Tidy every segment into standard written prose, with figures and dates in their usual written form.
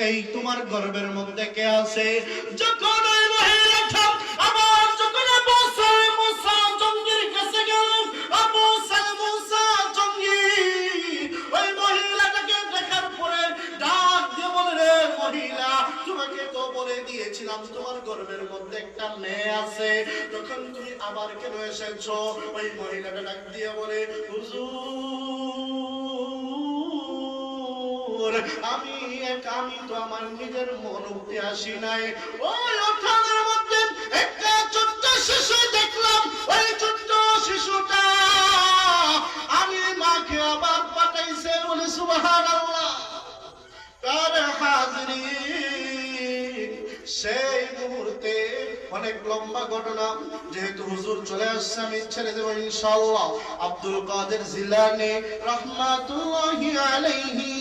এই তোমার গর্বের মধ্যে কে আছে? যখন ওই মহিলাটা আবার যখন মুসা জঙ্গির কাছে গেল, মুসা জঙ্গি ওই মহিলাটাকে দেখার পরে ডাক দিয়ে বলে, রে মহিলা, তোমাকে তো বলে দিয়েছিলাম তোমার গর্বের মধ্যে একটা মেয়ে আছে, তখন তুমি আবার কেন এসেছো? ওই মহিলাটা ডাক দিয়ে বলে, হুজুর, আমি তো আমার নিজের মনোভূতি আসি নাই। ওই উঠানের মধ্যে একটা ছোট্ট শিশু দেখলাম, ওই ছোট্ট শিশুটা আমি মাকে আবার পাঠাইছে। বলে সুবহানাল্লাহ। তার হাজরিন, সেই মুহূর্তে অনেক লম্বা ঘটনা, যেহেতু হুজুর চলে আসছে আমি ছেড়ে দেব ইনশাআল্লাহ। আব্দুল কাদের জিলানী রাহমাতুল্লাহি আলাইহি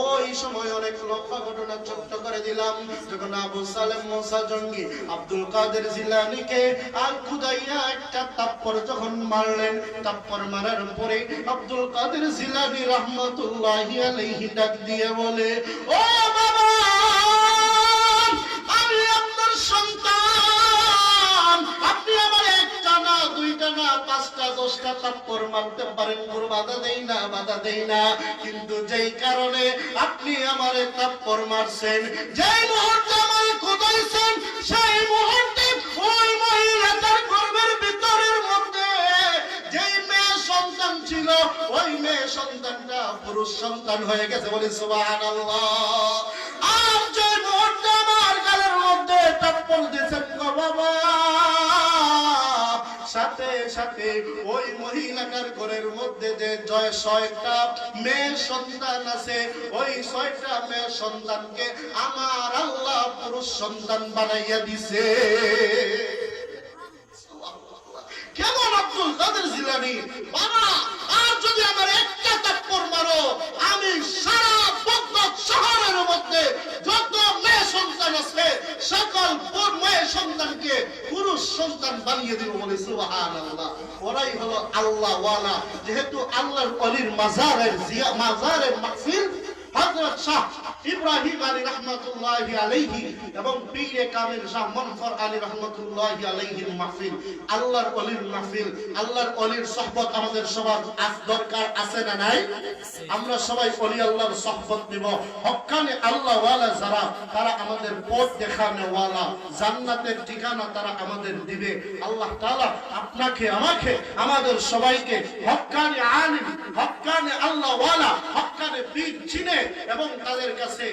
ওই সময় অনেক লম্বা ঘটনা ছোট্ট করে দিলাম। যখন আবু সালেম মুসা জঙ্গি আব্দুল কাদের জিলানীকে আর খুদাইয়া একটা তাপ্পর যখন মারলেন, তাপ্পর মারার পরে আব্দুল কাদের জিলানী রাহমাতুল্লাহি আলাইহি ডাক দিয়ে বলে, ও বাবা, আমি আপনার সন্তান, আপনি আমার একটা না, দুইটা না, পাঁচটা, 10টা তাপ্পর মারতে পারেন, কোনো বাধা দেই না, বাধা দেই না। কিন্তু যেই কারণে আপনি আমারে তাপ্পর মারছেন, যেই মুহূর্তে আমারে খোদাইছেন, সেই মুহূর্তে ওই মহিলাটার গর্ভের ভিতরের মধ্যে যেই মেয়ে সন্তান ছিল, ওই মেয়ে সন্তানটা পুরুষ সন্তান হয়ে গেছে। বলি সুবহানাল্লাহ। আর যে মুহূর্তে আমার গালের মধ্যে তাপ্পর দিয়েছেন গো বাবা, সাথে সাথে ওই মহিলাটার ঘরের মধ্যে যে 6টা মেয়ে সন্তান আছে, ওই 6টা মেয়ে সন্তানকে আমার আল্লাহ পুরুষ সন্তান বানাইয়া দিছে। কেমন আব্দুল কাদের জিলানী বাবা, আর যদি আমার একটা তাপ্পর মারো, আমি সারা বাগদাদ শহরের মধ্যে যত মেয়ে সন্তান আছে সকল মেয়ে সন্তানকে পুরুষ সন্তান বানিয়ে দিব। বলে সুবহানাল্লাহ। ওরাই হলো আল্লাহ ওয়ালা। যেহেতু আল্লাহর ওলির মাজারের মাহফিল হযরত শাহ ইব্রাহিম আলী রাহমাতুল্লাহি আলাইহি এবং পীরে কামিল শাহ মনফর আলী রাহমাতুল্লাহি আলাইহির মাহফিল, আল্লাহর ওলির মাহফিল। আল্লাহর ওলির সুহবত আমাদের সবার দরকার আছে না নাই? আমরা সবাই ওলি আল্লাহর সুহবত নিব। হক্কানে আল্লাহ ওয়ালা যারা, তারা আমাদের পথ দেখানো ওয়ালা, জান্নাতের ঠিকানা তারা আমাদের দিবে। আল্লাহ তাআলা আপনাকে, আমাকে, আমাদের সবাইকে হক্কানে আলিম, হক্কানে আল্লাহ ওয়ালা, হক্কানে পীর চিনে এবং তাদের কাছে